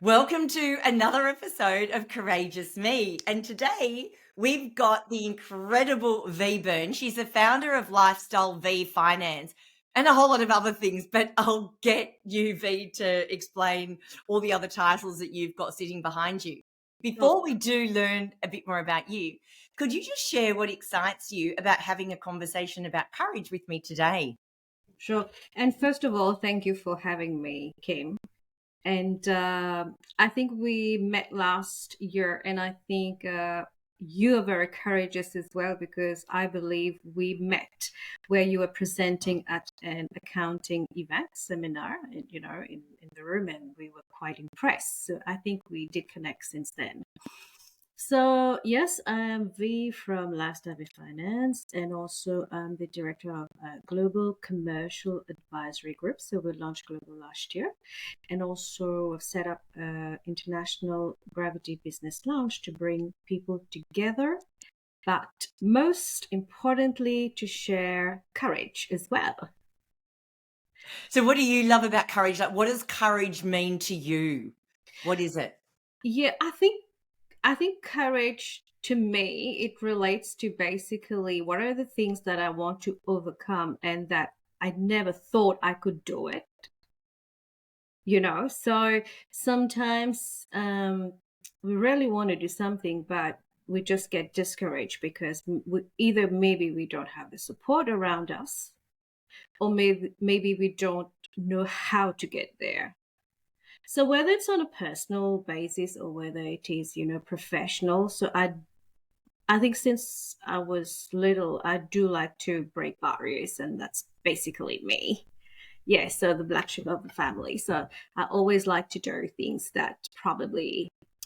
Welcome to another episode of Courageous Me. And today we've got the incredible Vee R-Byrne. She's the founder of Lifestyle Vee Finance and a whole lot of other things, but I'll get you, Vee, to explain all the other titles that you've got sitting behind you. Sure. Before we do learn a bit more about you, could you just share what excites you about having a conversation about courage with me today? Sure. And first of all, thank you for having me, Kim. And I think we met last year, and I think you are very courageous as well because I believe we met where you were presenting at an accounting event seminar, in the room, and we were quite impressed. So I think we did connect since then. So yes, I'm V from Lifestyle Finance, and also I'm the director of Global Commercial Advisory Group. So we launched Global last year, and also have set up International Gravity Business Lounge to bring people together, but most importantly, to share courage as well. So what do you love about courage? Like, what does courage mean to you? What is it? Yeah, I think courage to me, it relates to basically what are the things that I want to overcome and that I never thought I could do it. So sometimes we really want to do something, but we just get discouraged because either maybe we don't have the support around us, or maybe we don't know how to get there. So whether it's on a personal basis or whether it is, professional. So I think since I was little, I do like to break barriers, and that's basically me. Yeah, so the black sheep of the family. So I always like to do things that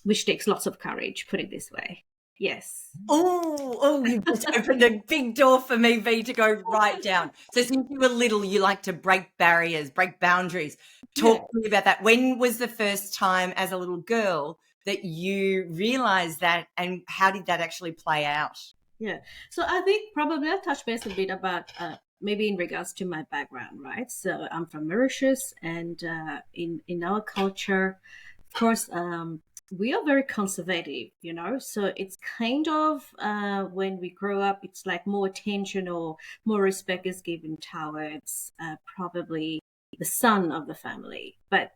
which takes lots of courage, put it this way. Yes. You've just opened a big door for me, V, to go right down. So since you were little, you like to break barriers, break boundaries. Yeah. Talk to me about that. When was the first time as a little girl that you realized that, and how did that actually play out? Yeah. So I think probably I'll touch base a bit about maybe in regards to my background, right? So I'm from Mauritius, and in our culture, of course, we are very conservative, So it's kind of when we grow up, it's like more attention or more respect is given towards probably the son of the family, but.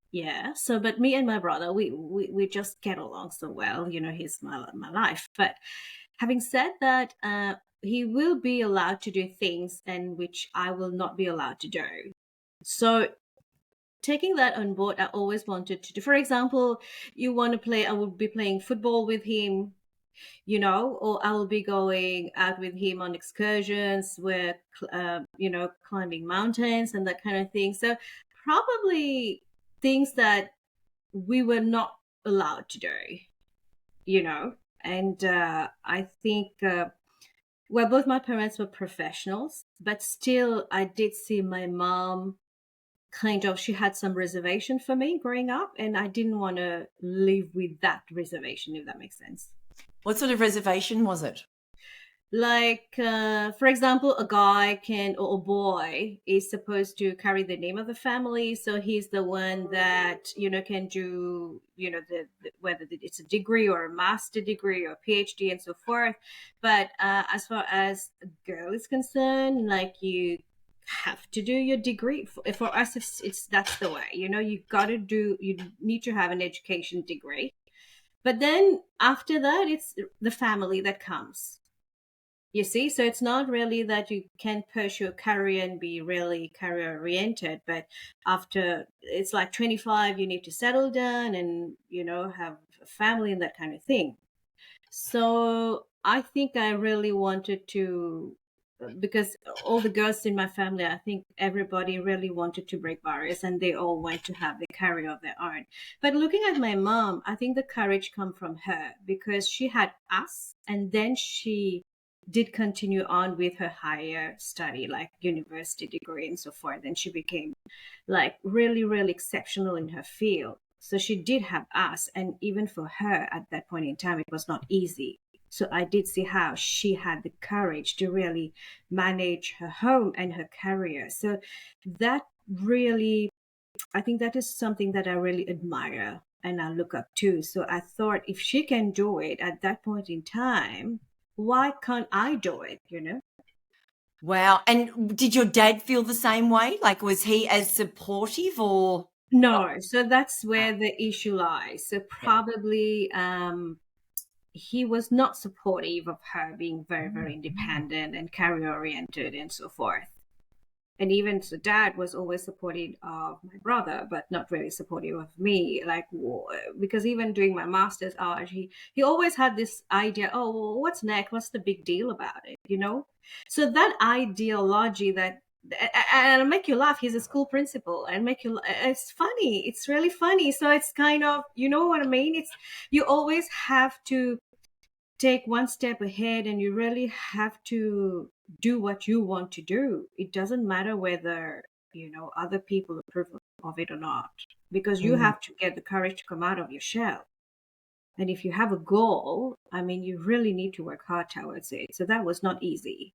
Yeah, so but me and my brother, we just get along so well, he's my life. But having said that, he will be allowed to do things and which I will not be allowed to do. So taking that on board, I always wanted to do. For example, you want to play, I would be playing football with him, or I will be going out with him on excursions where, climbing mountains and that kind of thing. So probably things that we were not allowed to do, you know. And I think, well, both my parents were professionals, but still, I did see my mom kind of, she had some reservation for me growing up, and I didn't want to live with that reservation, if that makes sense. What sort of reservation was it? Like, for example, a guy can, or a boy is supposed to carry the name of the family. So he's the one that, can do, whether it's a degree or a master degree or PhD and so forth. But as far as a girl is concerned, like you have to do your degree. For us, that's the way, you need to have an education degree. But then after that, it's the family that comes. You see, so it's not really that you can pursue a career and be really career oriented, but after it's like 25, you need to settle down and, have a family and that kind of thing. So I think I really wanted to, because all the girls in my family, I think everybody really wanted to break barriers and they all went to have the career of their own. But looking at my mom, I think the courage come from her because she had us, and then she did continue on with her higher study, like university degree and so forth. And she became like really, really exceptional in her field. So she did have us. And even for her at that point in time, it was not easy. So I did see how she had the courage to really manage her home and her career. So that really, I think that is something that I really admire and I look up to. So I thought if she can do it at that point in time, why can't I do it, you know? Wow. And did your dad feel the same way? Like, was he as supportive or? No, so that's where the issue lies. So Yeah. probably he was not supportive of her being very, very independent and career oriented and so forth. And even so, dad was always supportive of my brother, but not really supportive of me. Like, because even doing my master's art, he always had this idea. Oh, well, what's next? What's the big deal about it? You know. So that ideology that, and it'll make you laugh. He's a school principal, and make you. It's funny. It's really funny. So it's kind of, you know what I mean. It's, you always have to take one step ahead, and you really have to do what you want to do. It doesn't matter whether, you know, other people approve of it or not, because you Mm. have to get the courage to come out of your shell. And if you have a goal, I mean, you really need to work hard towards it. So that was not easy.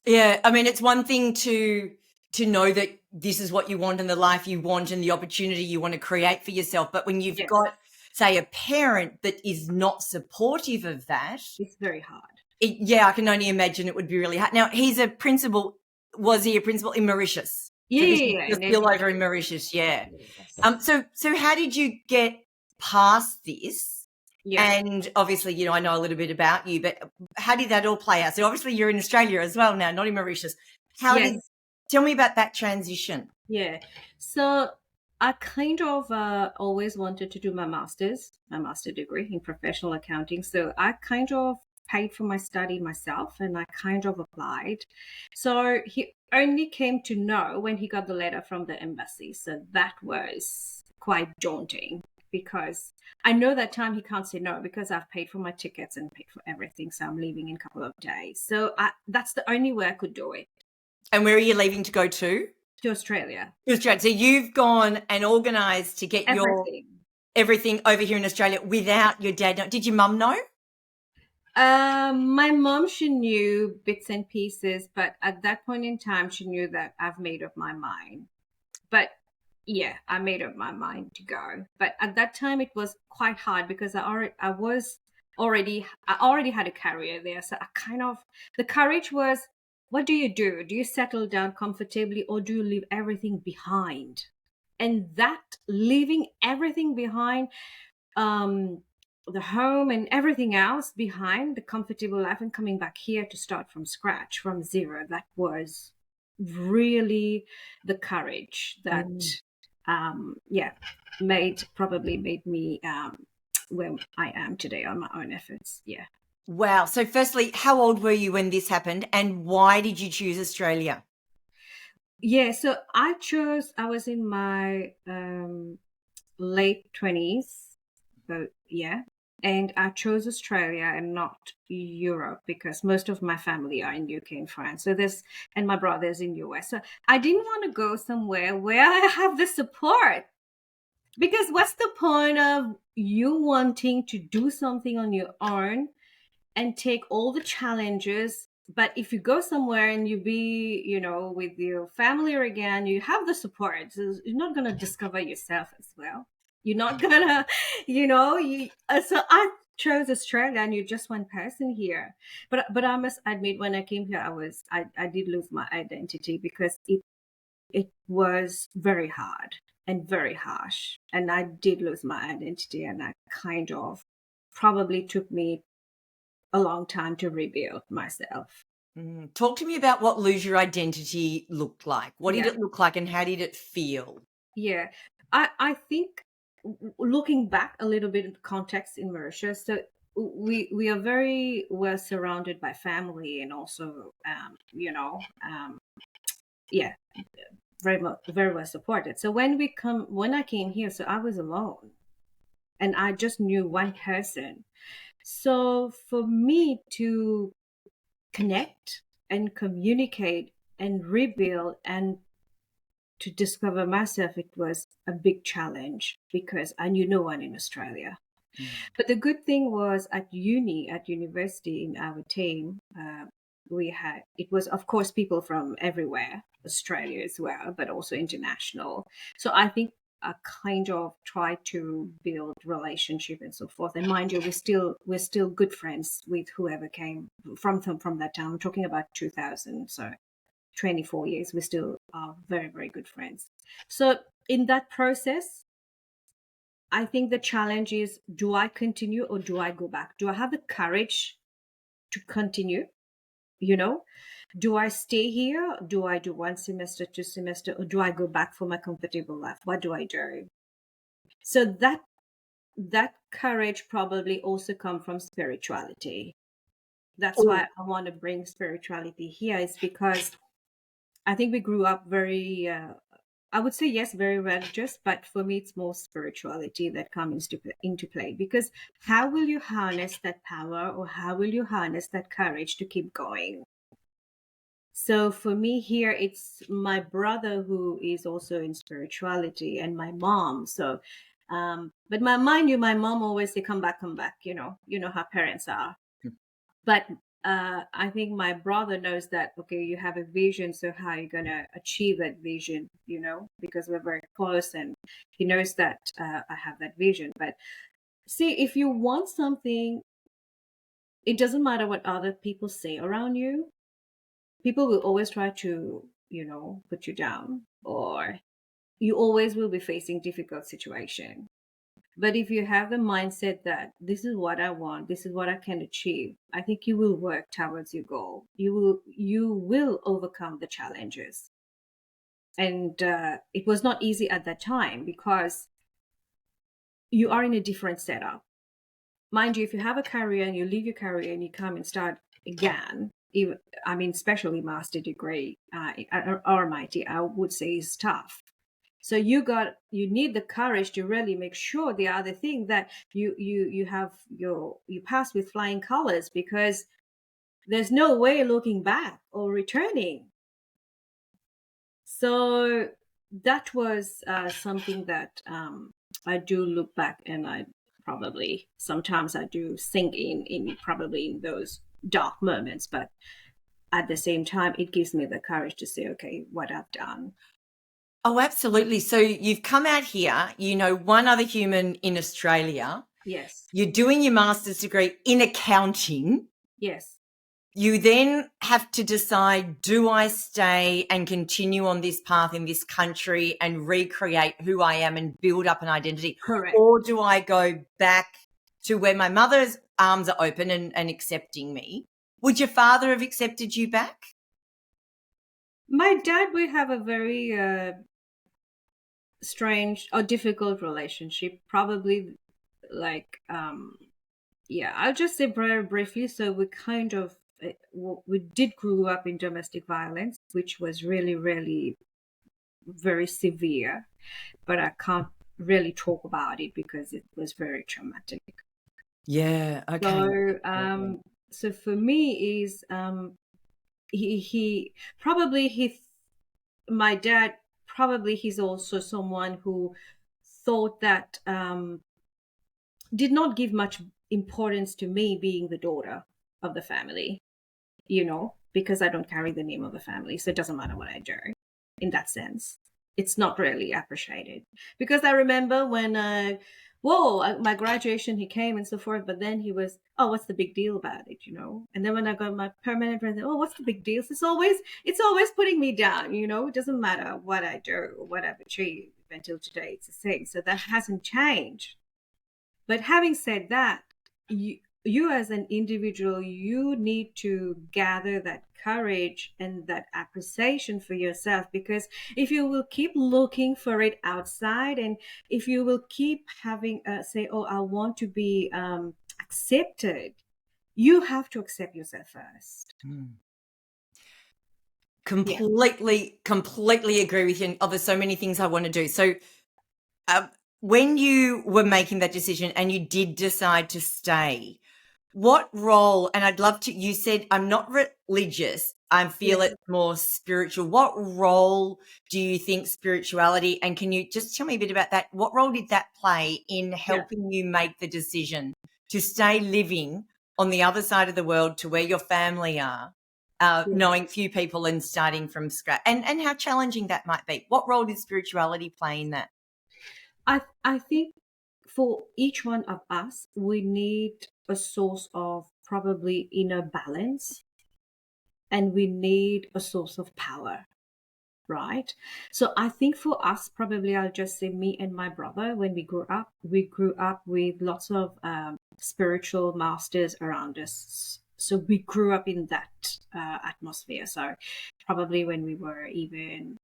Yeah, I mean, it's one thing to know that this is what you want and the life you want and the opportunity you want to create for yourself. But when you've Yes, got, say, a parent that is not supportive of that, it's very hard. yeah, I can only imagine it would be really hard. Now, he's a principal. Was he a principal in Mauritius? Yeah, So this yeah, is yeah. you're And still every over in Mauritius, yeah. yes. So how did you get past this? Yeah. And obviously, you know, I know a little bit about you, but how did that all play out? So obviously you're in Australia as well now, not in Mauritius. Yes. Tell me about that transition. Yeah. So I kind of always wanted to do my master degree in professional accounting. So I kind of paid for my study myself, and I kind of applied. So he only came to know when he got the letter from the embassy. So that was quite daunting, because I know that time he can't say no, because I've paid for my tickets and paid for everything. So I'm leaving in a couple of days. So that's the only way I could do it. And where are you leaving to go to? To Australia. To Australia. So you've gone and organised to get your Everything. everything over here in Australia without your dad. Did your mum know? My mom, she knew bits and pieces, but at that point in time, she knew that I've made up my mind. But yeah, I made up my mind to go. But at that time, it was quite hard, because I already had a career there. So I kind of, the courage was, what do you do? Do you settle down comfortably, or do you leave everything behind? And that leaving everything behind, um the home and everything else behind, the comfortable life, and coming back here to start from scratch, from zero, that was really the courage that Mm. yeah, probably made me where I am today on my own efforts. Yeah. Wow. So firstly, how old were you when this happened and why did you choose Australia? Yeah, so I was in my late 20s. So yeah, and I chose Australia and not Europe, because most of my family are in UK and France. So and my brother's in US. So I didn't want to go somewhere where I have the support, because what's the point of you wanting to do something on your own and take all the challenges? But if you go somewhere and you be, you know, with your family, or again, you have the support, so you're not going to discover yourself as well. You're not gonna, you know, so I chose Australia, and you're just one person here. But I must admit, when I came here, I did lose my identity, because it was very hard and very harsh, and I did lose my identity, and I kind of probably took me a long time to rebuild myself. Talk to me about what lose your identity looked like. What did Yeah, it look like and how did it feel? yeah. I think, looking back a little bit in context in Mauritius, so we are very well surrounded by family, and also yeah, very well supported. So when I came here, so I was alone, and I just knew one person. So for me to connect and communicate and rebuild and to discover myself, it was a big challenge, because I knew no one in Australia. Mm. But the good thing was, at university, in our team, it was, of course, people from everywhere, Australia as well, but also international. So I think kind of try to build relationship and so forth. And mind you, we're still good friends with whoever came from that time. I'm talking about 2000, so 24 years. We still are very, very good friends. So in that process, I think the challenge is, do I continue or do I go back? Do I have the courage to continue? You know, do I stay here? Do I do 1 semester, 2 semester, or do I go back for my comfortable life? What do I do? So that courage probably also come from spirituality. That's why I want to bring spirituality here, is because I think we grew up very, I would say, yes, very religious, but for me, it's more spirituality that comes into play. Because how will you harness that power, or how will you harness that courage to keep going? So for me here, it's my brother who is also in spirituality, and my mom. So, but mind you, my mom always say, come back, come back. You know how parents are. But I think my brother knows that, okay, you have a vision, so how are you going to achieve that vision, because we're very close, and he knows that I have that vision. But see, if you want something, it doesn't matter what other people say around you. People will always try to, put you down, or you always will be facing difficult situation. But if you have the mindset that this is what I want, this is what I can achieve, I think you will work towards your goal. You will overcome the challenges. And it was not easy at that time, because you are in a different setup. Mind you, if you have a career and you leave your career and you come and start again, especially master degree, Almighty, I would say is tough. So you need the courage to really make sure the other thing that you pass with flying colors, because there's no way looking back or returning. So that was something that I do look back, and sometimes I do sink in probably in those dark moments, but at the same time, it gives me the courage to say, okay, what I've done. Oh, absolutely. So you've come out here, one other human in Australia. Yes. You're doing your master's degree in accounting. Yes. You then have to decide, do I stay and continue on this path in this country and recreate who I am and build up an identity? Correct. Or do I go back to where my mother's arms are open and accepting me? Would your father have accepted you back? My dad, we have a very strange or difficult relationship. Probably I'll just say very briefly. So we kind of, we did grow up in domestic violence, which was really, really very severe, but I can't really talk about it because it was very traumatic. Yeah. Okay. So for me is my dad, probably he's also someone who thought that did not give much importance to me being the daughter of the family, because I don't carry the name of the family. So it doesn't matter what I do in that sense. It's not really appreciated, because I remember when my graduation, he came and so forth, but then he was, oh, what's the big deal about it, And then when I got my permanent resident, oh, what's the big deal? It's always putting me down, It doesn't matter what I do or what I've achieved until today, it's the same. So that hasn't changed. But having said that, you as an individual, you need to gather that courage and that appreciation for yourself, because if you will keep looking for it outside, and if you will keep having say, oh, I want to be accepted, you have to accept yourself first. Completely agree with you. There's so many things I want to do. So when you were making that decision and you did decide to stay, what role, and I'd love to, you said, I'm not religious, I feel it's more spiritual. What role do you think spirituality, and can you just tell me a bit about that? What role did that play in helping you make the decision to stay living on the other side of the world to where your family are, knowing few people and starting from scratch, and how challenging that might be? What role did spirituality play in that? I think for each one of us, we need a source of probably inner balance, and we need a source of power, right? So I think for us, probably I'll just say me and my brother, when we grew up with lots of spiritual masters around us. So we grew up in that atmosphere. So probably when we were even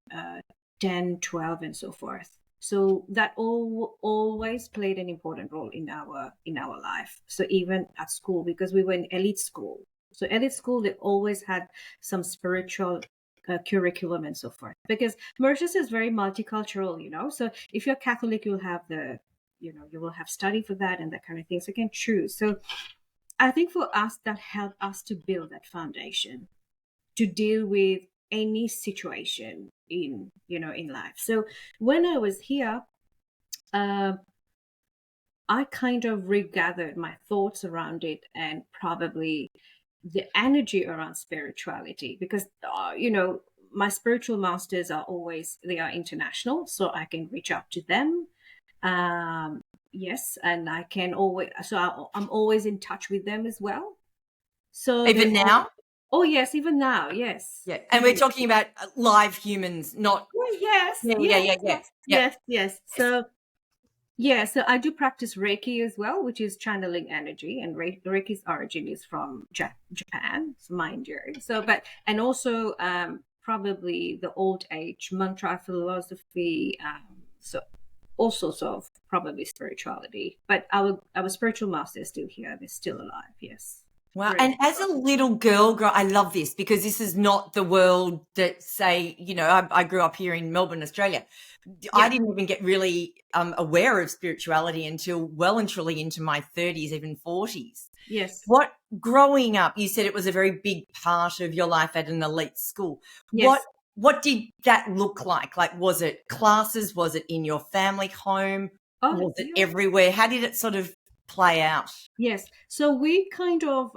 10, 12, and so forth. So that always played an important role in our life. So even at school, because we were in elite school. So elite school, they always had some spiritual curriculum and so forth. Because Mauritius is very multicultural, So if you're Catholic, you'll have you will have study for that and that kind of thing. So you can choose. So I think for us, that helped us to build that foundation to deal with any situation in life. So when I was here, uh, I kind of regathered my thoughts around it, and probably the energy around spirituality, because my spiritual masters they are international, so I can reach out to them. Yes, and I can always, I'm always in touch with them as well. So Even now? oh yes, even now, yes. Yeah. And we're talking about live humans, not. Oh, yes, Yeah, yeah, yes, yeah, yeah. yes, Yeah. yes, yes. So yeah, so I do practice Reiki as well, which is channeling energy, and Reiki's origin is from Japan, so mind you. So, and also probably the old age mantra philosophy. So all sorts of probably spirituality. But our spiritual master is still here; they're still alive. Yes. Wow. Really. And as a little girl, I love this because this is not the world that, say, I grew up here in Melbourne, Australia. I Yeah. didn't even get really aware of spirituality until well and truly into my 30s, even 40s. Yes. What, growing up, you said it was a very big part of your life at an elite school. Yes. What did that look like? Like, was it classes? Was it in your family home? Oh, Was it yeah. everywhere? How did it sort of play out? Yes. So we kind of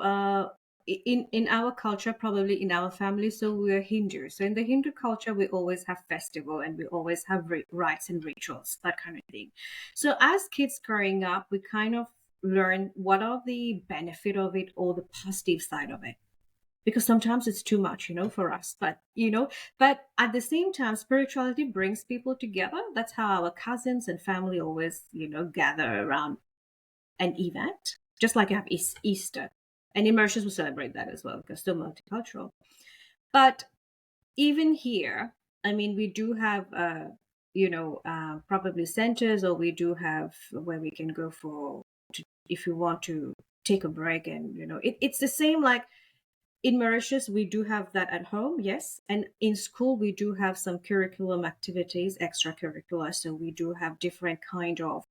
in our culture, probably in our family, so we're Hindu. So in the Hindu culture, we always have festival, and we always have rites and rituals, that kind of thing. So as kids growing up, we kind of learn what are the benefit of it or the positive side of it. Because sometimes it's too much, for us. But at the same time, spirituality brings people together. That's how our cousins and family always, gather around an event, just like you have Easter. And in Mauritius, we celebrate that as well because still multicultural. But even here, I mean, we do have, probably centers, or we do have where we can go if you want to take a break. And, it's the same like in Mauritius, we do have that at home, yes. And in school, we do have some curriculum activities, extracurricular. So we do have different kind of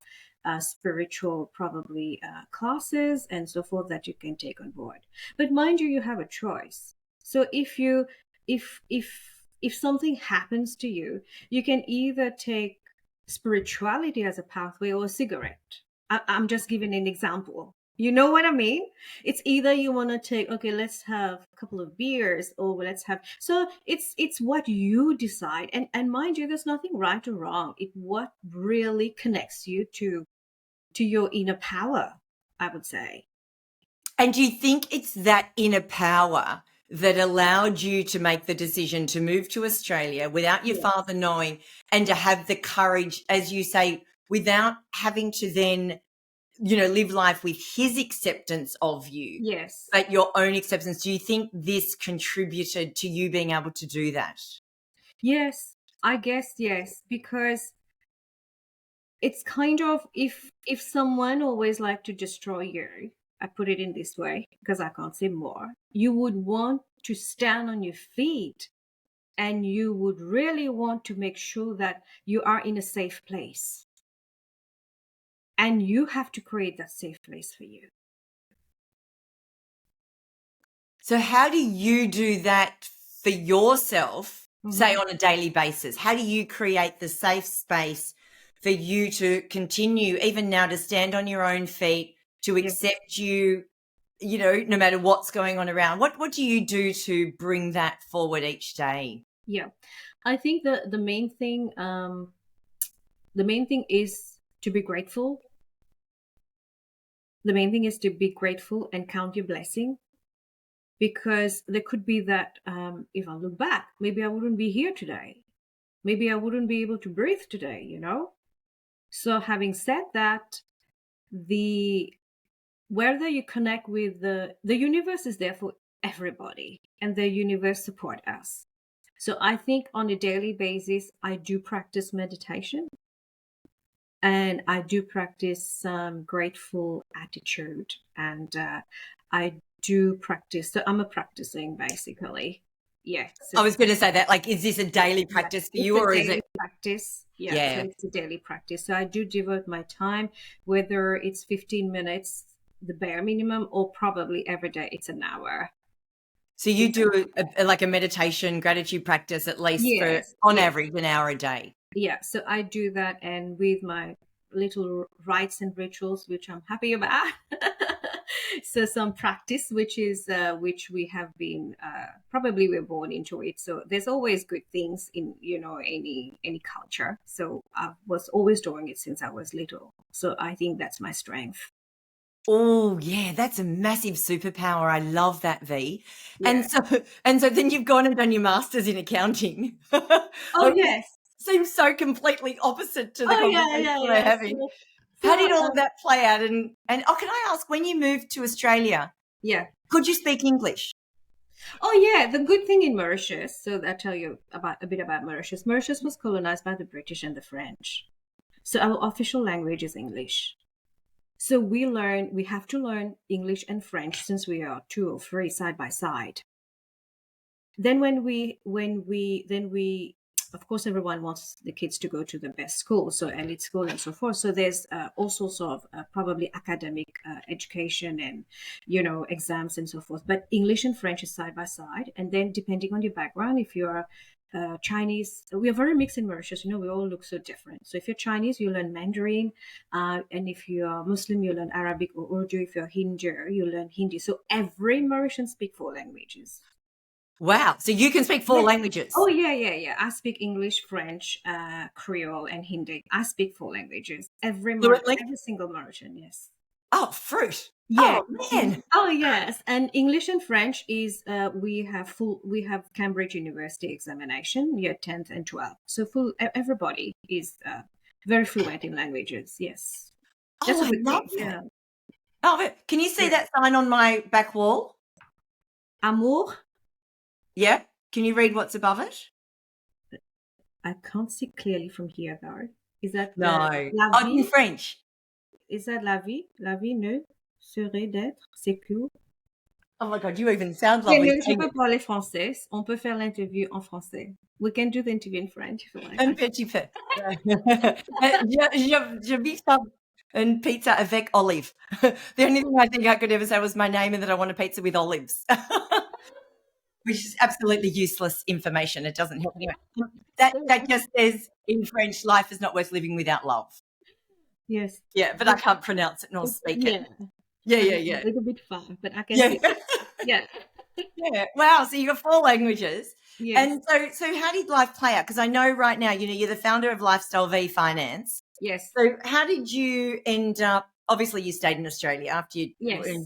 spiritual, probably classes and so forth that you can take on board. But mind you have a choice. So if something happens to you, you can either take spirituality as a pathway or a cigarette. I'm just giving an example. You know what I mean? It's either you want to take, okay, let's have a couple of beers, or let's have, so it's what you decide. And mind you, there's nothing right or wrong. It what really connects you to your inner power, I would say. And do you think it's that inner power that allowed you to make the decision to move to Australia without your father knowing, and to have the courage, as you say, without having to then live life with his acceptance of you, Yes. but your own acceptance? Do you think this contributed to you being able to do that? Yes, I guess yes, because it's kind of, if someone always like to destroy you, I put it in this way because I can't say more, you would want to stand on your feet, and you would really want to make sure that you are in a safe place. And you have to create that safe place for you. So how do you do that for yourself, say on a daily basis? How do you create the safe space for you to continue, even now, to stand on your own feet, to accept you, no matter what's going on around? What do you do to bring that forward each day? Yeah, I think the main thing is to be grateful. The main thing is to be grateful and count your blessing, because there could be that if I look back, maybe I wouldn't be here today. Maybe I wouldn't be able to breathe today, you know? So having said that, the whether you connect with the universe is there for everybody, and the universe support us. So I think on a daily basis, I do practice meditation, and I do practice some grateful attitude, and I do practice. So I'm a practicing basically. Yeah. I So was going to say that, like, is this a daily practice for it's you, a or is daily it? practice. Yeah. So Yeah. it's a daily practice. So I do devote my time, whether it's 15 minutes, the bare minimum, or probably every day it's an hour. So you do like a meditation gratitude practice at least for, Yes. on Yes. average, an hour a day. Yeah. So I do that, and with my little rites and rituals, which I'm happy about. So some practice, which we have been probably we're born into it. So there's always good things in any culture. So I was always doing it since I was little. So I think that's my strength. Oh, yeah, that's a massive superpower. I love that, V. Yeah. And so then you've gone and done your master's in accounting. Oh yes. Seems so completely opposite to the Oh yeah, conversation yeah, we're yeah. having. How So did all of that play out? And can I ask, when you moved to Australia, yeah. could you speak English? Oh yeah, the good thing in Mauritius. So I'll tell you about a bit about Mauritius. Mauritius was colonized by the British and the French. So our official language is English. So we have to learn English and French since we are two or three side by side. Then then we, of course, everyone wants the kids to go to the best school, so elite school and so forth. So there's all sorts of probably academic education and, exams and so forth. But English and French is side by side. And then depending on your background, if you're Chinese, we are very mixed in Mauritius. We all look so different. So if you're Chinese, you learn Mandarin, and if you're Muslim, you learn Arabic or Urdu. If you're Hindu, you learn Hindi. So every Mauritian speaks 4 languages. Wow. So you can speak 4 Yes. languages. Oh yeah, yeah, yeah. I speak English, French, Creole, and Hindi. I speak 4 languages. Fluently? Every single Mauritian, yes. Oh, fruit. Yeah. Oh, man. Oh yes. And English and French is we have Cambridge University examination, year 10th and 12th. So everybody is very fluent in languages. Yes. That's Oh, a I good love thing. that. Yeah. Oh, but can you see Yeah. that sign on my back wall? Amour. Yeah. Can you read what's above it? I can't see clearly from here though. Is that No. la Oh, it's in vie? French. Is that la vie? La vie ne serait d'être sécure. Oh my God, you even sound Yeah, lovely mais je saying peux it. parler français. On peut faire l'interview en français. We can do the interview in French if you like. Un petit peu. Je vis ça une pizza avec olive. The only thing I think I could ever say was my name and that I want a pizza with olives. Which is absolutely useless information. It doesn't help anyone. That just says in French, life is not worth living without love. Yes. Yeah, but I can't pronounce it nor speak it. Yeah. Yeah. A little bit far, but I can Yeah. see. Yeah. Yeah. Wow. So you got 4 languages. Yes. And so how did life play out? Because I know right now, you're the founder of Lifestyle V Finance. Yes. So how did you end up, obviously you stayed in Australia after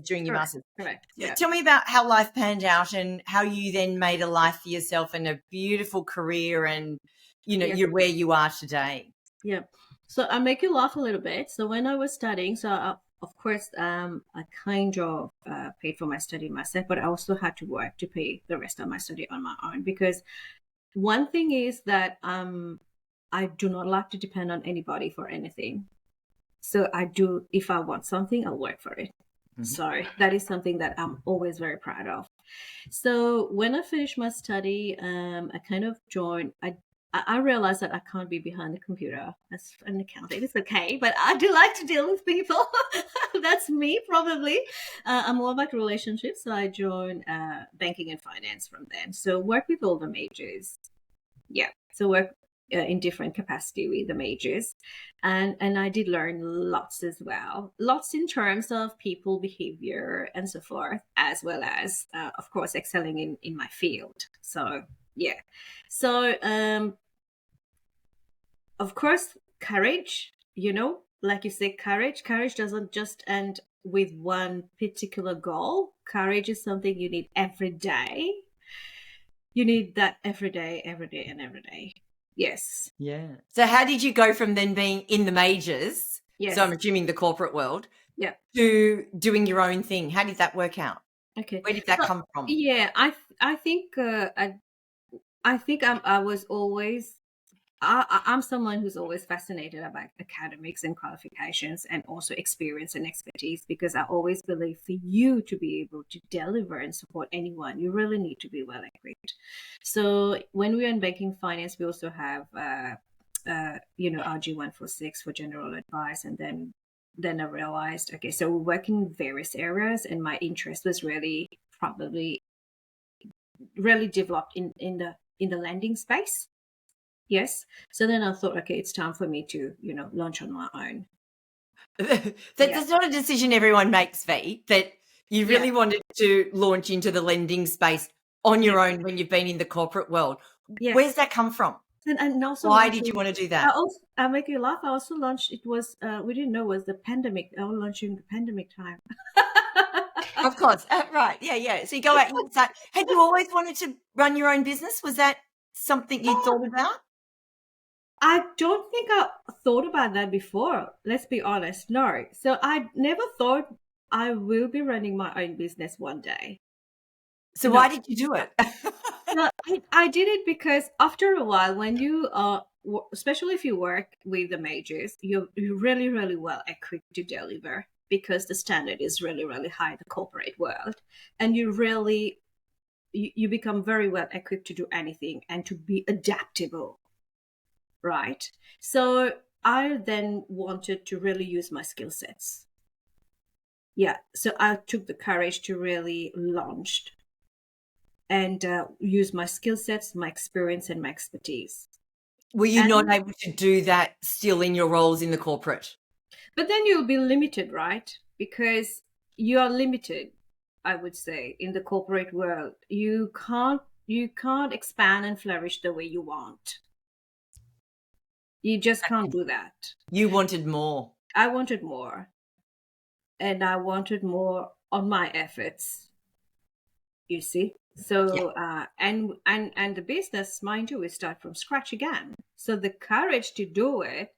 during your master's. Correct. Yeah. Tell me about how life panned out and how you then made a life for yourself and a beautiful career and, you're where you are today. Yeah. So I make you laugh a little bit. So when I was studying, of course, I kind of paid for my study myself, but I also had to work to pay the rest of my study on my own, because one thing is that I do not like to depend on anybody for anything. So if I want something, I'll work for it. Mm-hmm. So that is something that I'm always very proud of. So when I finished my study, I kind of joined, I realized that I can't be behind the computer as an accountant. It's okay, but I do like to deal with people. That's me, probably. I'm more about relationships, so I joined banking and finance from then. So work with all the majors. Yeah, so work in different capacity with the majors, and I did learn lots as well. Lots in terms of people behavior and so forth, as well as, of course, excelling in my field. So yeah, so of course, courage, like you say, courage doesn't just end with one particular goal. Courage is something you need every day. You need that every day, every day, and every day. Yes. Yeah. So how did you go from then being in the majors, Yes. so I'm assuming the corporate world, Yeah. to doing your own thing? How did that work out? Okay. Where did that So, come from? yeah, I think I think I was always I'm someone who's always fascinated about academics and qualifications and also experience and expertise, because I always believe for you to be able to deliver and support anyone, you really need to be well equipped. So when we're in banking finance, we also have, RG146 for general advice. And then I realized, okay, so we work in various areas, and my interest was really probably really developed in the lending space. Yes. So then I thought, okay, it's time for me to, launch on my own. That's not a decision everyone makes, Vee, that you Yeah. really wanted to launch into the lending space on your own when you've been in the corporate world. Yeah. Where's that come from? And also Why did you want to do that? I make you laugh. I also launched, it was, we didn't know it was the pandemic. I was launching the pandemic time. Of course. Right. Yeah, yeah. So you go out and start. Had you always wanted to run your own business? Was that something you thought about? I don't think I thought about that before. Let's be honest. No. So I never thought I will be running my own business one day. So No. why did you do it? No, I did it because after a while, when you especially if you work with the majors, you're really, really well equipped to deliver, because the standard is really, really high in the corporate world. And you become very well equipped to do anything and to be adaptable, right? So I then wanted to really use my skill sets. Yeah, so I took the courage to really launch and use my skill sets, my experience, and my expertise. Were you not And able to do that still in your roles in the corporate? but then you'll be limited, right? Because you are limited, I would say, in the corporate world. You can't expand and flourish the way you want. You just can't do that. You wanted more. I wanted more, and I wanted more on my efforts. You see. So and the business, mind you, we start from scratch again. So the courage to do it,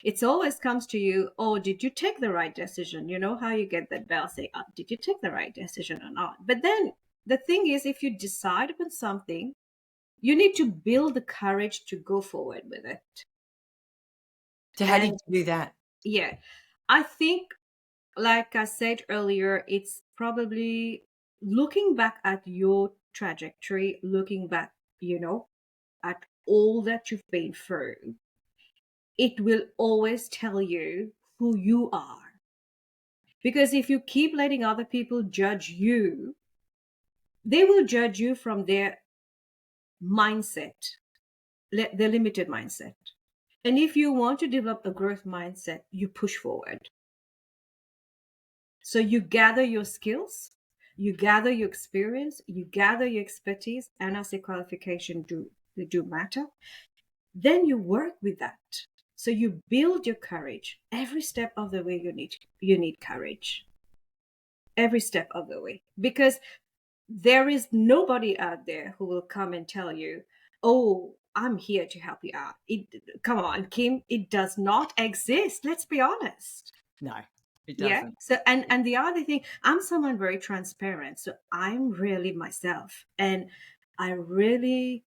it's always comes to you, oh, did you take the right decision? You know how you get that bell say, oh, did you take the right decision or not? But then the thing is, if you decide upon something, you need to build the courage to go forward with it. So how did And you do that? yeah, I think, like I said earlier, it's probably looking back at your trajectory, looking back, at all that you've been through. It will always tell you who you are. Because if you keep letting other people judge you, they will judge you from their mindset, their limited mindset. And if you want to develop a growth mindset, you push forward. So you gather your skills, you gather your experience, you gather your expertise, and as a qualification they do matter. Then you work with that. So you build your courage. Every step of the way you need courage. Every step of the way. Because there is nobody out there who will come and tell you, oh, I'm here to help you out. Come on, Kim, it does not exist. Let's be honest. No, it Yeah. doesn't. So and the other thing, I'm someone very transparent. So I'm really myself. And I really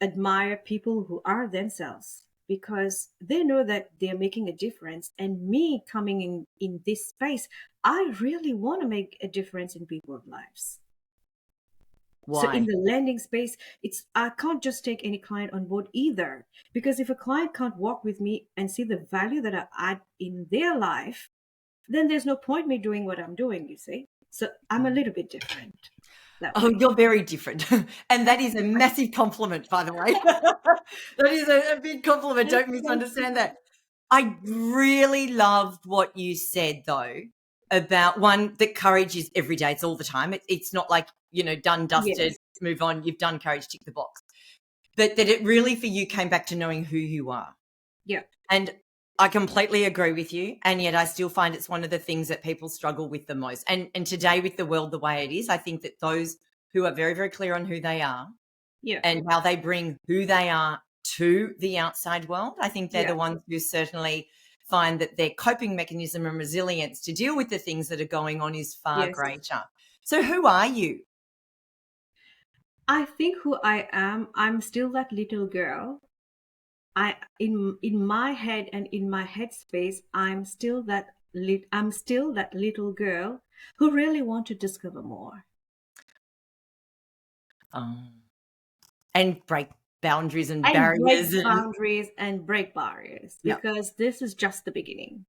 admire people who are themselves, because they know that they're making a difference. And me coming in this space, I really want to make a difference in people's lives. So in Why? the lending space, I can't just take any client on board either, because if a client can't walk with me and see the value that I add in their life, then there's no point me doing what I'm doing, you see. So I'm a little bit different that Oh, way. you're very different. And that is a massive compliment, by the way. That is a big compliment. Don't misunderstand that. I really loved what you said, though, about one, that courage is every day. It's all the time. It's not like, done, dusted, Yes. move on, you've done courage, tick the box. But that it really, for you, came back to knowing who you are. Yeah. And I completely agree with you. And yet I still find it's one of the things that people struggle with the most. And today with the world the way it is, I think that those who are very, very clear on who they are Yeah. and how they bring who they are to the outside world, I think they're Yeah. the ones who certainly find that their coping mechanism and resilience to deal with the things that are going on is far Yes. greater. So who are you? I think who I am, I'm still that little girl. In my head and in my headspace, I'm still that little girl who really want to discover more. And break boundaries and And break barriers and boundaries and break barriers, yeah. because this is just the beginning.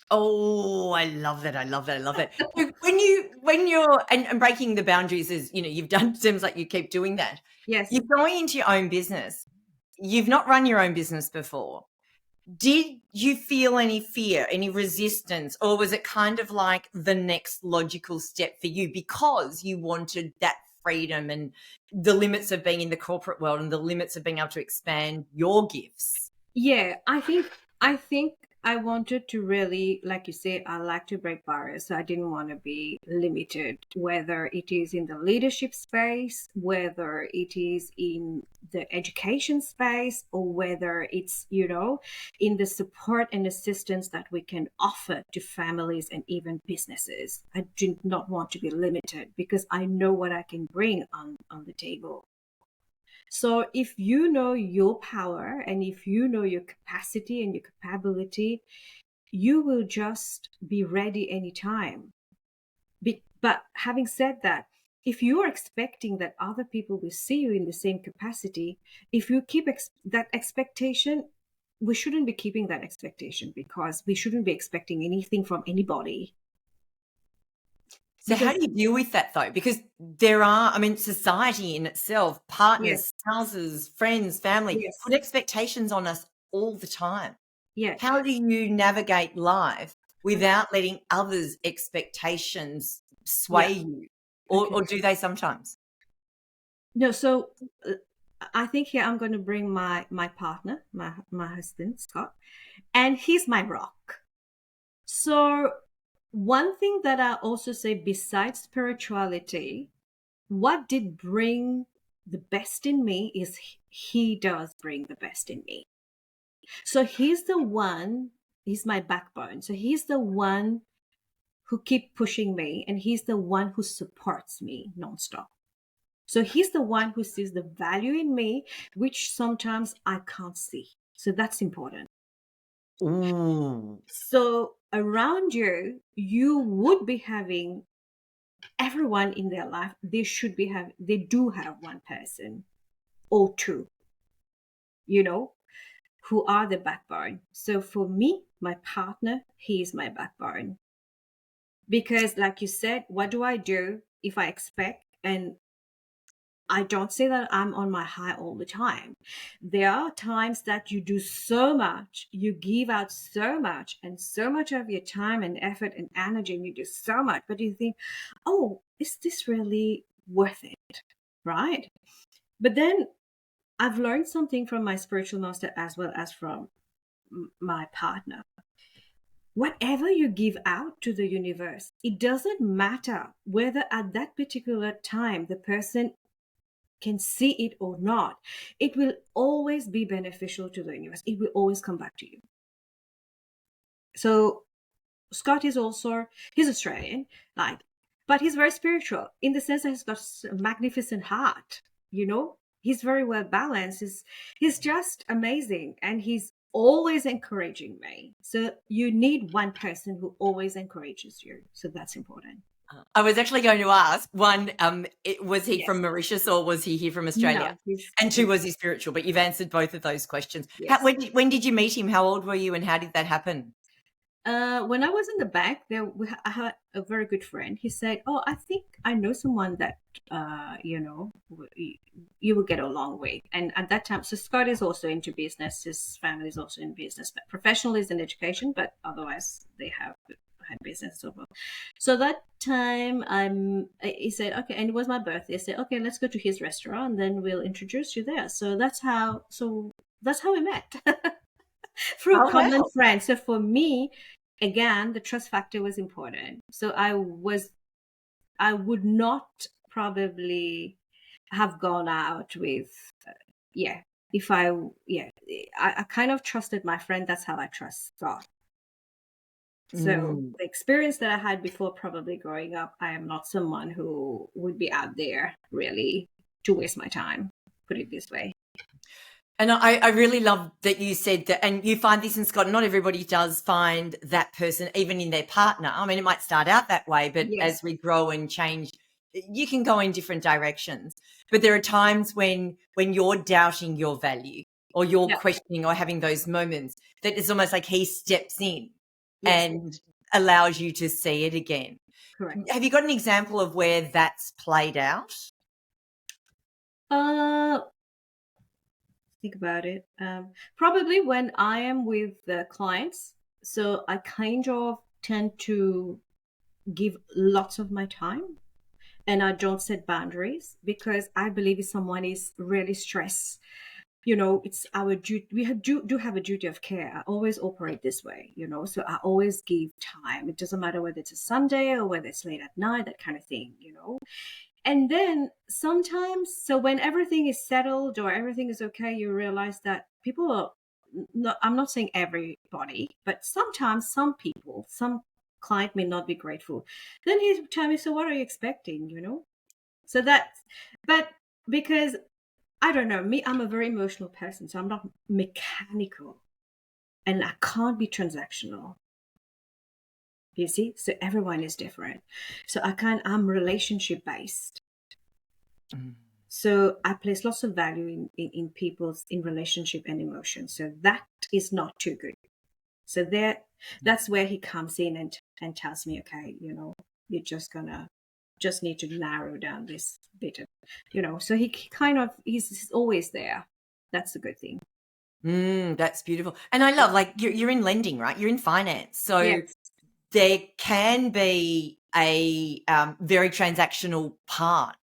Oh, I love that. I love that. I love that. So when you're and breaking the boundaries is, you've done seems like you keep doing that. Yes. You're going into your own business. You've not run your own business before. Did you feel any fear, any resistance, or was it kind of like the next logical step for you because you wanted that freedom and the limits of being in the corporate world and the limits of being able to expand your gifts? Yeah, I think I wanted to really, like you say, I like to break barriers. So I didn't want to be limited, whether it is in the leadership space, whether it is in the education space, or whether it's, in the support and assistance that we can offer to families and even businesses. I did not want to be limited because I know what I can bring on the table. So if you know your power and if you know your capacity and your capability, you will just be ready anytime. But having said that, if you are expecting that other people will see you in the same capacity, if you keep that expectation, we shouldn't be keeping that expectation, because we shouldn't be expecting anything from anybody. So how do you deal with that though? Because there are, society in itself, Yes, partners, spouses, friends, family, yes, put expectations on us all the time. yeah. How do you navigate life without letting others' expectations Yeah. sway you? Okay. Or do they sometimes? No, so I think here I'm going to bring my partner, my husband, Scott, and he's my rock. So one thing that I also say, besides spirituality, what did bring the best in me is he does bring the best in me. So he's my backbone. So he's the one who keep pushing me, and he's the one who supports me nonstop. So he's the one who sees the value in me, which sometimes I can't see. So that's important. Ooh. So around you, you would be having everyone in their life. They do have one person or two, who are the backbone. So for me, my partner, he is my backbone. Because like you said, what do I do if I expect, and I don't say that I'm on my high all the time. There are times that you do so much, you give out so much and so much of your time and effort and energy, and you do so much, but you think, oh, is this really worth it? Right? But then I've learned something from my spiritual master as well as from my partner. Whatever you give out to the universe, it doesn't matter whether at that particular time the person can see it or not, it will always be beneficial to the universe. It will always come back to you. So Scott is also, he's Australian, but he's very spiritual in the sense that he's got a magnificent heart, he's very well balanced. He's just amazing, and he's always encouraging me. So you need one person who always encourages you. So that's important. I was actually going to ask, one, was he Yes. from Mauritius or was he here from Australia? No, And two, was he spiritual? But you've answered both of those questions. Yes. When did you meet him? How old were you and how did that happen? When I was in the bank, I had a very good friend. He said, "Oh, I think I know someone that you will get along with." And at that time, so Scott is also into business. His family is also in business, but professional is in education. But otherwise, they have had business so far. So that time, he said, "Okay," and it was my birthday. I said, "Okay, let's go to his restaurant, and then we'll introduce you there." So that's how we met. through Oh, common wow. friends. So for me, again, the trust factor was important. So I would not probably have gone out with, yeah, if I, yeah, I kind of trusted my friend. That's how I trust God. So Mm. the experience that I had before, probably growing up, I am not someone who would be out there really to waste my time, put it this way. And I really love that you said that, and you find this in Scotland. Not everybody does find that person, even in their partner. I mean, it might start out that way, but Yes. as we grow and change, you can go in different directions. But there are times when you're doubting your value or you're Yeah. questioning or having those moments that it's almost like he steps in Yes. and allows you to see it again. Correct. Have you got an example of where that's played out? Uh, think about it. Probably when I am with the clients, so I kind of tend to give lots of my time, and I don't set boundaries because I believe if someone is really stressed, it's our duty. We do have a duty of care. I always operate this way, so I always give time. It doesn't matter whether it's a Sunday or whether it's late at night, that kind of thing. And then sometimes, so when everything is settled or everything is okay, you realize that people are not, I'm not saying everybody, but sometimes some people, some client may not be grateful. Then he tell me, so what are you expecting? So that's, but because I don't know, me, I'm a very emotional person, so I'm not mechanical and I can't be transactional. You see? So everyone is different. So I'm relationship based. Mm. So I place lots of value in people's in relationship and emotion. So that is not too good. So that's where he comes in and tells me, okay, you're just need to narrow down this bit of. So he kind of he's always there. That's a good thing. That's beautiful. And I love, like, you're in lending, right? You're in finance. So Yes. there can be a very transactional part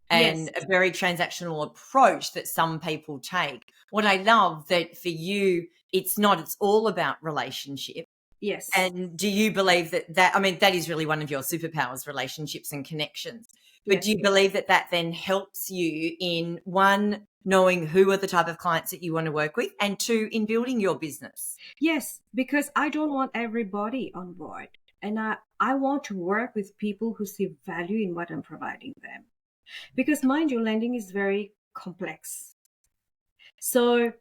Yes. and a very transactional approach that some people take. What I love that for you, it's not, it's all about relationship. Yes. And do you believe that, I mean, that is really one of your superpowers, relationships and connections. But do Yes. you believe that then helps you in, one, knowing who are the type of clients that you want to work with, and two, in building your business? Yes, because I don't want everybody on board. And I want to work with people who see value in what I'm providing them. Because mind you, lending is very complex. So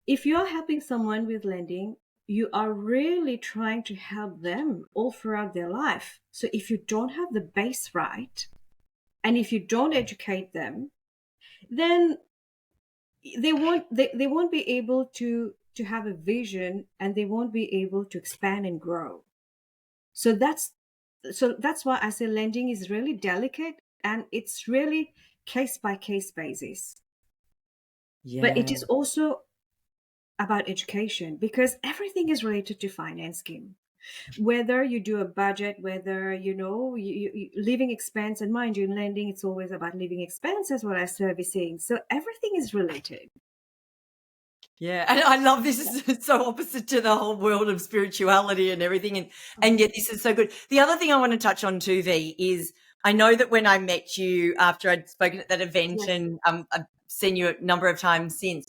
if you're helping someone with lending, you are really trying to help them all throughout their life. So if you don't have the base right, and if you don't educate them, then they won't be able to have a vision, and they won't be able to expand and grow. So that's why I say lending is really delicate, and it's really case by case basis. But it Yeah. is also about education, because everything is related to finance scheme. Whether you do a budget, whether living expense, and mind you, in lending, it's always about living expense as well as servicing. So everything is related. Yeah, and I love this. Is so opposite to the whole world of spirituality and everything, and yet this is so good. The other thing I want to touch on too, V, is I know that when I met you after I'd spoken at that event, Yes. and I've seen you a number of times since,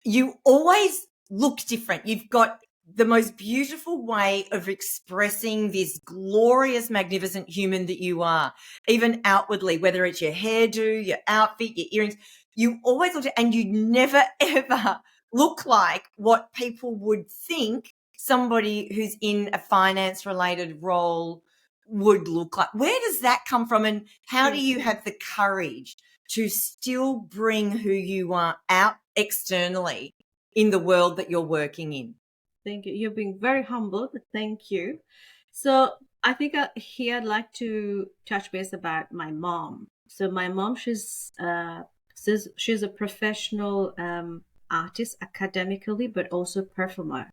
you always look different. You've got the most beautiful way of expressing this glorious, magnificent human that you are, even outwardly, whether it's your hairdo, your outfit, your earrings. You always look, and you never ever look like what people would think somebody who's in a finance related role would look like. Where does that come from? And how do Thank you you. have the courage to still bring who you are out externally in the world that you're working in? Thank you. You're being very humble, but thank you. So I think here I'd like to touch base about my mom. So my mom, she's a professional artist academically, but also performer.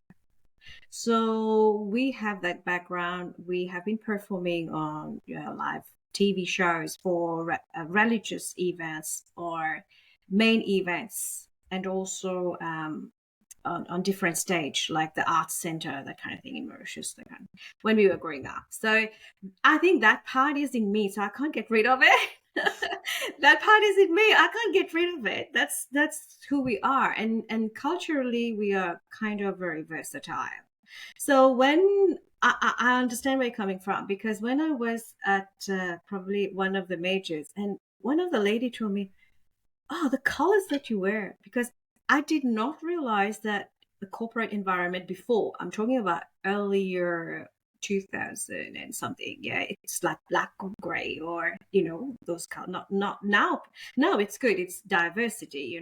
So we have that background. We have been performing on live TV shows for religious events or main events, and also on different stage, like the arts center, that kind of thing in Mauritius, that kind of, when we were growing up. So I think that part is in me, so I can't get rid of it. That part is in me. I can't get rid of it. That's who we are, and culturally we are kind of very versatile. So when I understand where you're coming from, because when I was at probably one of the majors, and one of the lady told me, "Oh, the colors that you wear," because I did not realize that the corporate environment before, I'm talking about earlier 2000 and something, yeah, it's like black or gray, or those colors. Not now. No, it's good. It's diversity,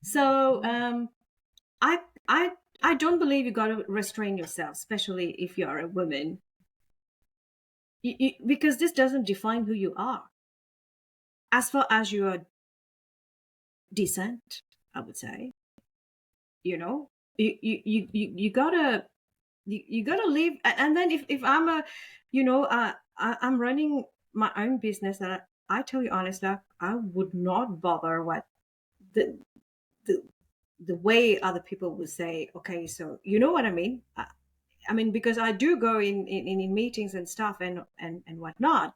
So I I I don't believe you got to restrain yourself, especially if you're a woman, because this doesn't define who you are. As far as you are decent, I would say, you know, you gotta you gotta live. And then if I'm a, I'm running my own business, and I tell you honestly, I would not bother what the the the way other people would say. Okay, so you know what I mean. I mean, because I do go in meetings and stuff and whatnot,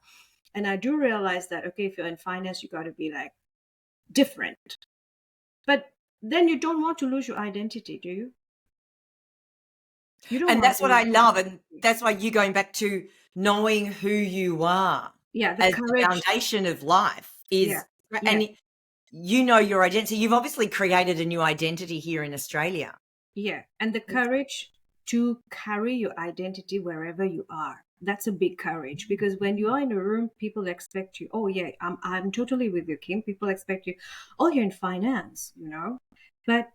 and I do realize that, okay, if you're in finance, you got to be like different, but then you don't want to lose your identity, do you? You don't And want that's to what I lose your love. And identity. that's why you going back to knowing who you are Yeah, the as the courage. foundation of life Yeah, is, yeah, and you know your identity. You've obviously created a new identity here in Australia. yeah, and the courage to carry your identity wherever you are. That's a big courage, because when you are in a room, people expect you. Oh yeah, I'm totally with you, Kim. People expect you. Oh, you're in finance. But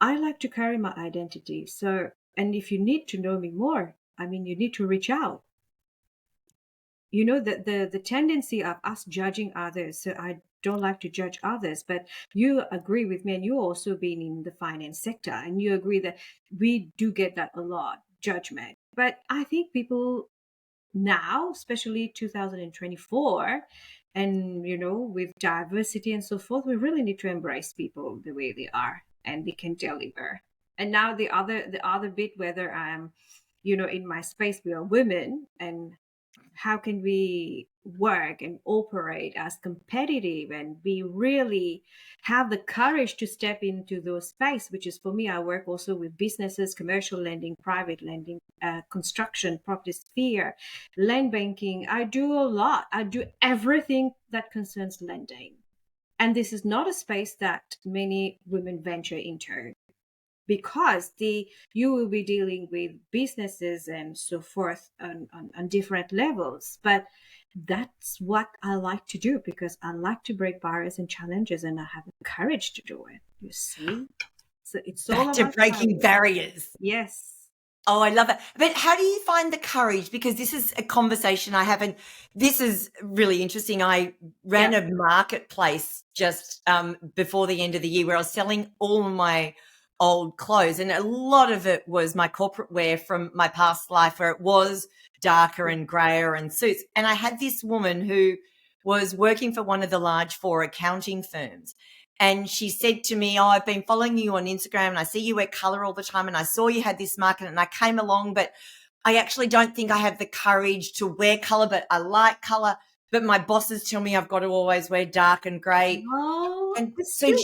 I like to carry my identity. So, and if you need to know me more, I mean, you need to reach out. The tendency of us judging others. So I don't like to judge others, but you agree with me, and you also been in the finance sector, and you agree that we do get that a lot, judgment. But I think people now, especially 2024, and with diversity and so forth, we really need to embrace people the way they are, and they can deliver. And now the other bit, whether I'm in my space, we are women, and how can we work and operate as competitive, and we really have the courage to step into those space, which is, for me, I work also with businesses, commercial lending, private lending, construction, property sphere, land banking. I do a lot. I do everything that concerns lending, and this is not a space that many women venture into, because you will be dealing with businesses and so forth on different levels. But that's what I like to do, because I like to break barriers and challenges, and I have the courage to do it, you see. So it's all Back to about breaking courage. barriers. Yes. Oh, I love it. But how do you find the courage? Because this is a conversation I haven't. This is really interesting. I ran Yeah. a marketplace just before the end of the year where I was selling all of my old clothes, and a lot of it was my corporate wear from my past life, where it was darker and grayer and suits. And I had this woman who was working for one of the large four accounting firms. And she said to me, "Oh, I've been following you on Instagram, and I see you wear color all the time. And I saw you had this market, and I came along, but I actually don't think I have the courage to wear color, but I like color. But my bosses tell me I've got to always wear dark and gray." Oh, And it's so, good.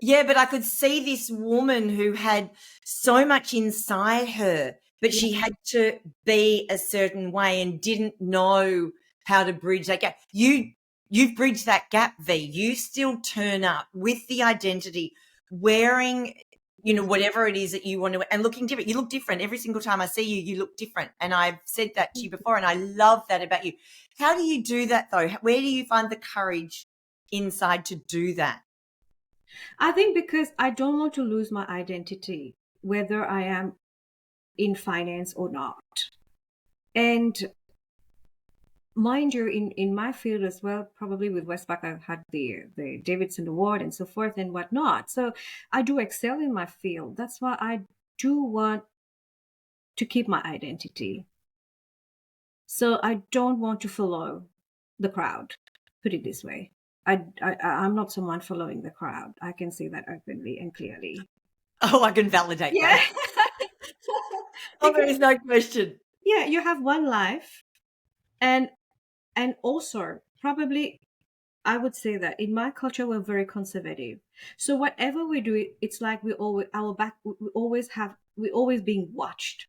yeah, but I could see this woman who had so much inside her, but Yeah. she had to be a certain way and didn't know how to bridge that gap. You've bridged that gap, V. You still turn up with the identity, wearing, whatever it is that you want to, and looking different. You look different every single time I see you. You look different, and I've said that to you before, and I love that about you. How do you do that though? Where do you find the courage inside to do that? I think because I don't want to lose my identity, whether I am in finance or not. And mind you, in my field as well, probably with Westpac, I've had the Davidson Award and so forth and whatnot. So I do excel in my field. That's why I do want to keep my identity. So I don't want to follow the crowd. Put it this way. I'm not someone following the crowd. I can say that openly and clearly. Oh, I can validate Yeah. that. Oh, there Because is no question. yeah, you have one life, and also probably I would say that in my culture we're very conservative. So whatever we do, it's like we always our back we always have we always being watched,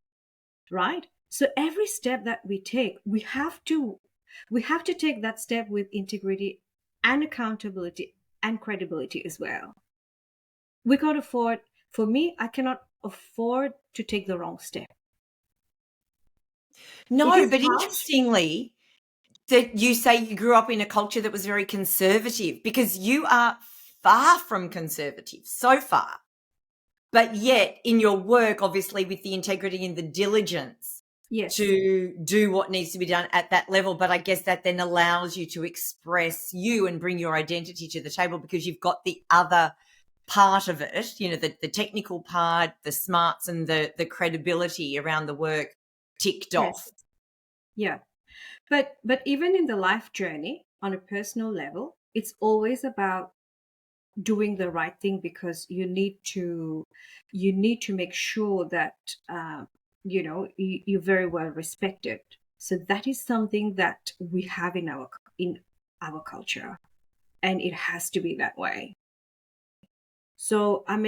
right? So every step that we have to take that step with integrity and accountability and credibility as well. We can't afford, for me, I cannot afford to take the wrong step. It No, is but harsh. interestingly, that you say you grew up in a culture that was very conservative, because you are far from conservative, so far. But yet, in your work, obviously, with the integrity and the diligence Yes. to do what needs to be done at that level. But I guess that then allows you to express you and bring your identity to the table, because you've got the other part of it, the technical part, the smarts and the credibility around the work ticked Yes. off. Yeah. But even in the life journey, on a personal level, it's always about doing the right thing, because you need to make sure that you're very well respected. So that is something that we have in our culture, and it has to be that way. So I'll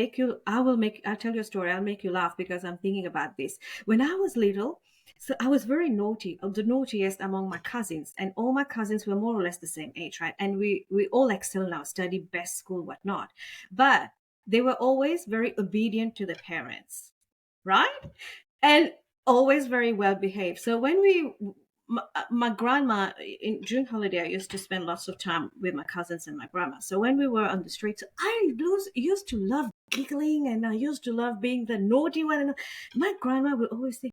tell you a story. I'll make you laugh because I'm thinking about this. When I was little, so I was very naughty, the naughtiest among my cousins, and all my cousins were more or less the same age, right? And we all excel now, study best school, whatnot. But they were always very obedient to the parents, right? And always very well behaved. So when my grandma, during holiday, I used to spend lots of time with my cousins and my grandma. So when we were on the streets, used to love giggling, and I used to love being the naughty one. And my grandma would always say,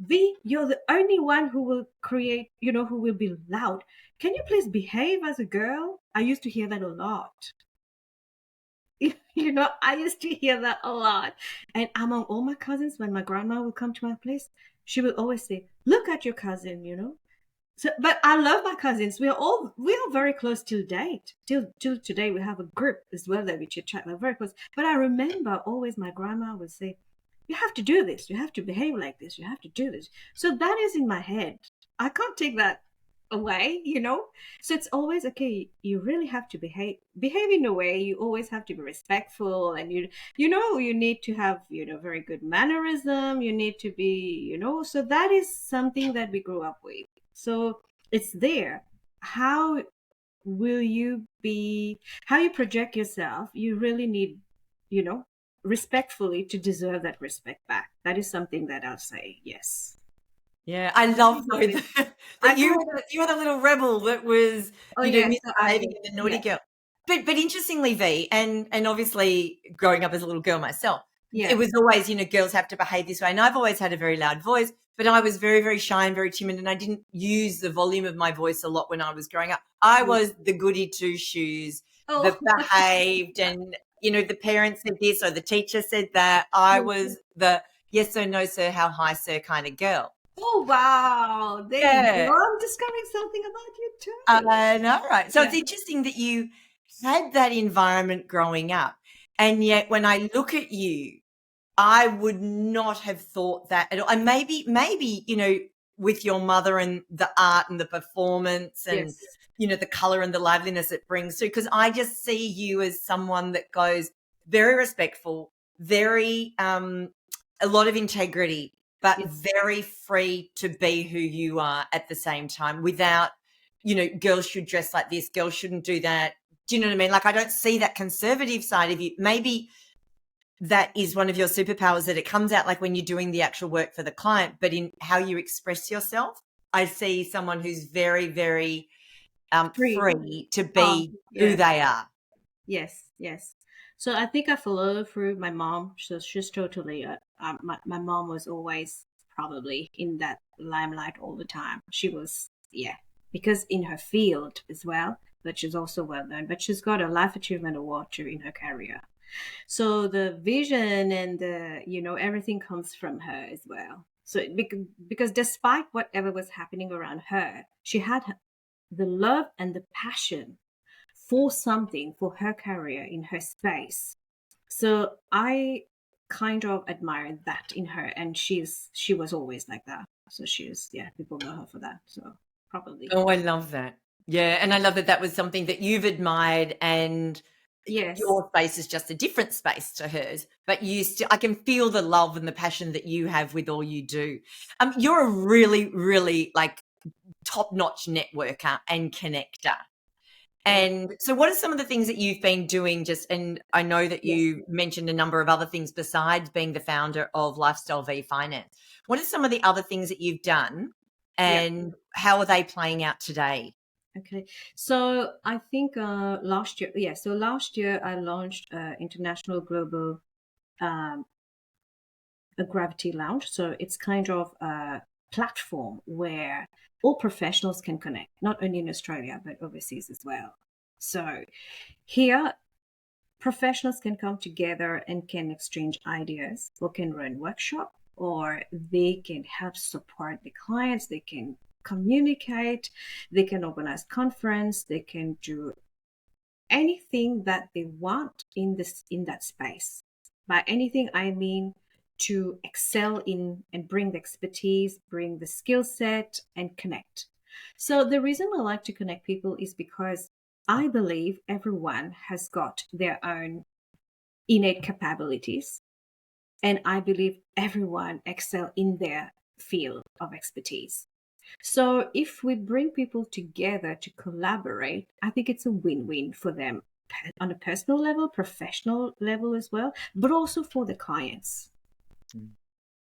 "V, you're the only one who will who will be loud. Can you please behave as a girl?" I used to hear that a lot. I used to hear that a lot. And among all my cousins, when my grandma would come to my place, she would always say, "Look at your cousin." So, but I love my cousins. We are very close till date. Till today, we have a group as well that we chit chat. We're very close. But I remember always my grandma would say, "You have to do this. You have to behave like this. You have to do this." So that is in my head. I can't take that away. So it's always okay. You really have to behave in a way. You always have to be respectful, and you need to have very good mannerism. You need to be. So that is something that we grew up with. So it's there. How will you be, how you project yourself, you really need, you know, respectfully to deserve that respect back. That is something that I'll say, yes. Yeah, I So I love grew though up with, that I you grew up, were you were the little rebel that was, oh yes, so misbehaving and the naughty yeah, girl. But interestingly, V, and obviously growing up as a little girl myself, it yeah, was always, girls have to behave this way. And I've always had a very loud voice, but I was very, very shy and very timid, and I didn't use the volume of my voice a lot when I was growing up. I yeah. was the goody two shoes Oh, that behaved, and the parents said this or the teacher said that. I yes. was the yes sir, no sir, how high sir kind of girl. Oh wow, there you go. Yeah. I'm discovering something about you too. I know, right? So Yeah, it's interesting that you had that environment growing up. And yet when I look at you, I would not have thought that at all. And maybe, with your mother and the art and the performance and, yes, the color and the liveliness it brings through, because I just see you as someone that goes very respectful, very, a lot of integrity, but yes. very free to be who you are at the same time, without, girls should dress like this, girls shouldn't do that. Do you know what I mean? Like, I don't see that conservative side of you. Maybe that is one of your superpowers, that it comes out like when you're doing the actual work for the client, but in how you express yourself, I see someone who's very, very Free. free to be who Yeah. they are. Yes, yes. So I think I follow through my mom. So she's totally, my mom was always probably in that limelight all the time. She was, yeah, because in her field as well, but she's also well known. But she's got a Life Achievement Award too in her career. So the vision and everything comes from her as well. So because despite whatever was happening around her, she had the love and the passion for something, for her career in her space. So kind of admire that in her, and she was always like that. So she's, yeah, people know her for that. So probably. Oh, I love that. Yeah, and I love that that was something that you've admired, and Yes. your space is just a different space to hers, but you still, I can feel the love and the passion that you have with all you do. You're a really, really like top-notch networker and connector. And so what are some of the things that you've been doing and I know that Yes. you mentioned a number of other things besides being the founder of Lifestyle V Finance. What are some of the other things that you've done, Yeah. and how are they playing out today? Okay. So I think last year, yeah. So last year I launched International Global um, a Gravity Lounge. So it's kind of a platform where all professionals can connect, not only in Australia but overseas as well. So here, professionals can come together and can exchange ideas, or can run workshop, or they can help support the clients. They can communicate. They can organize conference. They can do anything that they want in that space. By anything I mean to excel in and bring the expertise, bring the skill set, and connect. So the reason I like to connect people is because I believe everyone has got their own innate capabilities, and I believe everyone excel in their field of expertise. So if we bring people together to collaborate, I think it's a win-win for them on a personal level, professional level as well, but also for the clients,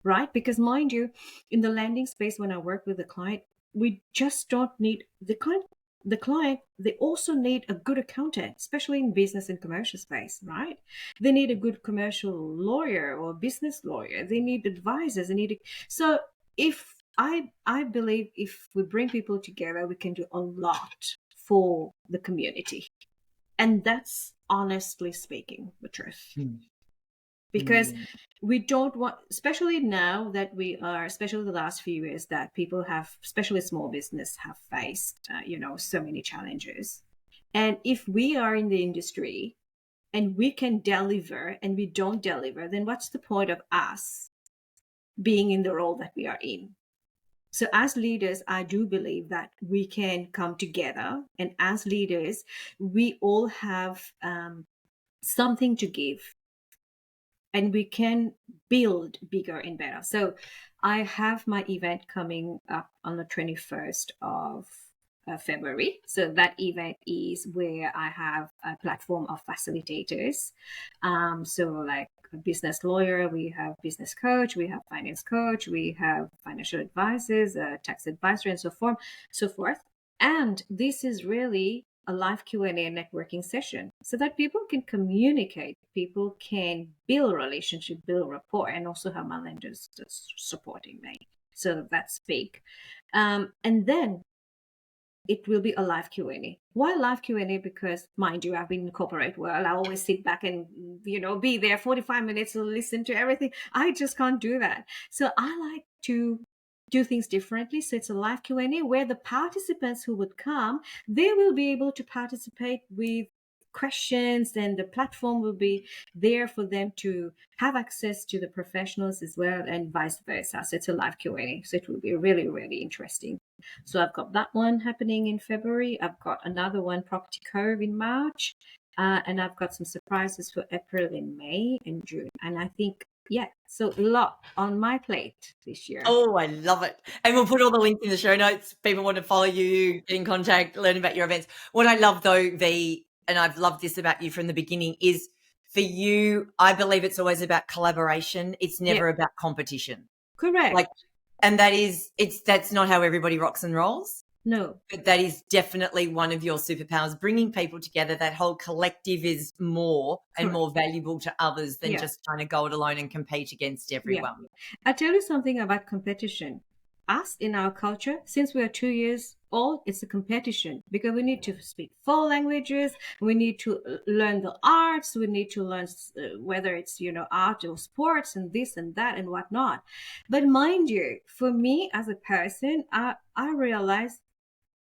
right? Because mind you, in the lending space, when I work with the client, we just don't need the client, they also need a good accountant, especially in business and commercial space, right? They need a good commercial lawyer or business lawyer. They need advisors. So if I believe if we bring people together, we can do a lot for the community. And that's honestly speaking the truth. Because Mm. we don't want, especially now that we are, especially the last few years that people have, especially small business, have faced, so many challenges. And if we are in the industry and we can deliver and we don't deliver, then what's the point of us being in the role that we are in? So as leaders, I do believe that we can come together, and as leaders, we all have something to give, and we can build bigger and better. So I have my event coming up on the 21st of February. So that event is where I have a platform of facilitators. So like a business lawyer, we have business coach, we have finance coach, we have financial advisors, tax advisor, and so forth. And this is really a live Q&A networking session so that people can communicate, people can build relationship, build rapport, and also have my lenders supporting me. So that's big. And then it will be a live Q&A. Why live Q&A? Because mind you, I've been in corporate world. I always sit back and, be there 45 minutes to listen to everything. I just can't do that. So I like to do things differently. So it's a live Q&A where the participants who would come, they will be able to participate with questions, and the platform will be there for them to have access to the professionals as well, and vice versa. So it's a live Q&A. So it will be really, really interesting. So I've got that one happening in February. I've got another one, Property Cove, in March. And I've got some surprises for April and May and June. And I think, yeah, so a lot on my plate this year. Oh, I love it. And we'll put all the links in the show notes. People want to follow you, get in contact, learn about your events. What I love though, and I've loved this about you from the beginning, is for you, I believe it's always about collaboration. It's never about competition. Correct. Like, and that's not how everybody rocks and rolls. No. But that is definitely one of your superpowers, bringing people together. That whole collective is more and more valuable to others than just trying to go it alone and compete against everyone. Yeah. I'll tell you something about competition. Us in our culture, since we are 2 years old, it's a competition because we need to speak 4 languages. We need to learn the arts. We need to learn whether it's, art or sports and this and that and whatnot. But mind you, for me as a person, I realized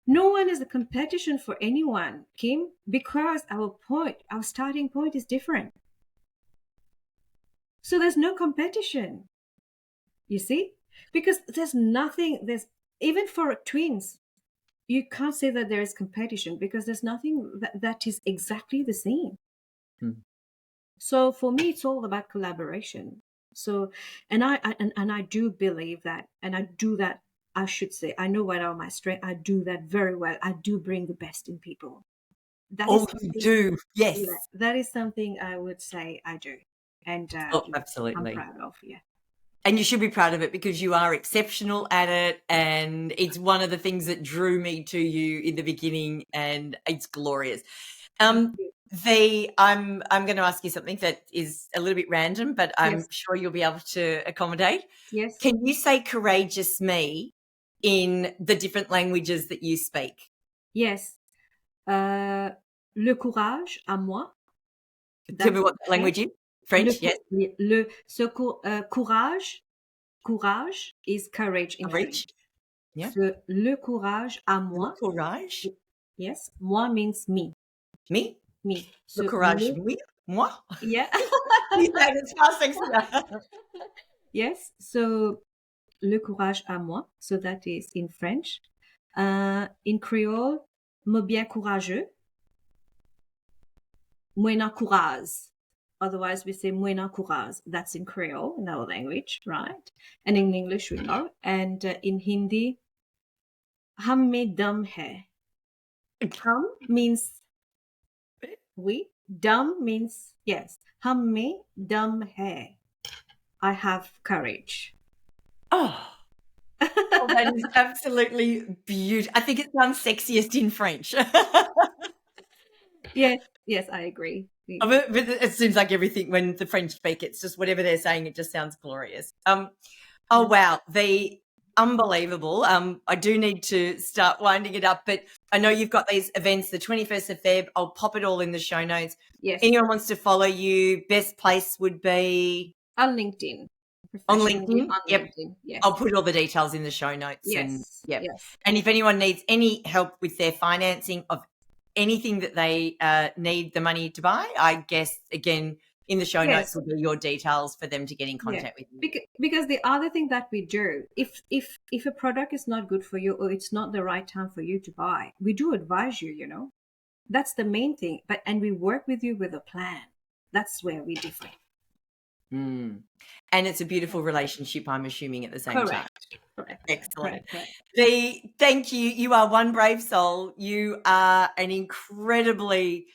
no one is a competition for anyone, Kim, because our starting point is different. So there's no competition, you see? Because there's even for twins, you can't say that there is competition because there's nothing that is exactly the same. So for me, it's all about collaboration. So, and I do believe that, and I do that. I should say, I know what are my strengths. I do that very well. I do bring the best in people. That is Oh, you do. Yes. yeah, that is something I would say I do, and Oh, I'm absolutely. proud of. Yeah. And you should be proud of it because you are exceptional at it. And it's one of the things that drew me to you in the beginning, and it's glorious. Vee, I'm going to ask you something that is a little bit random, but I'm Yes. sure you'll be able to accommodate. Yes. Can you say courageous me in the different languages that you speak? Yes. Le courage à moi. Tell me what that language is. French, yes. Courage is courage in French. Yeah. So, le courage à Le moi. courage. Yes. Moi means me. Me. Me. Le So, courage, oui. Moi. yeah. You say it's fast, sexier. Yes. So, le courage à moi. So that is in French. In Creole, me bien courageux. Moina courage. Otherwise, we say moina courage. That's in Creole, in our language, right? And in English, we know. And in Hindi, hum mein dum hai. Hum means we. Dum means yes. Hum mein dum hai. I have courage. Oh. Oh, that is absolutely beautiful. I think it sounds sexiest in French. Yes, I agree. But it seems like everything when the French speak, it's just whatever they're saying, it just sounds glorious. Oh, wow. Unbelievable. I do need to start winding it up, but I know you've got these events, the 21st of Feb. I'll pop it all in the show notes. Yes. Anyone wants to follow you, best place would be on LinkedIn. On LinkedIn? Yep. LinkedIn. Yes. I'll put all the details in the show notes. Yes. And yep. Yes. And if anyone needs any help with their financing of anything that they need the money to buy, I guess, again, in the show notes will be your details for them to get in contact with you. Because the other thing that we do, if a product is not good for you or it's not the right time for you to buy, we do advise you, you know. That's the main thing. And we work with you with a plan. That's where we differ. And it's a beautiful relationship, I'm assuming, at the same time. Correct. Excellent. Correct. Vee, thank you. You are one brave soul. You are an incredibly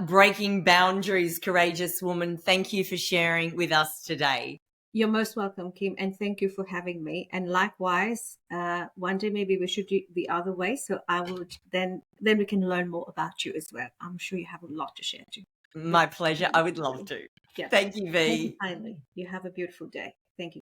breaking boundaries, courageous woman. Thank you for sharing with us today. You're most welcome, Kim, and thank you for having me. And likewise, one day maybe we should do the other way. So I will then we can learn more about you as well. I'm sure you have a lot to share too. My pleasure. I would love to. Yeah. Thank you, Vee. Thank you kindly. You have a beautiful day. Thank you.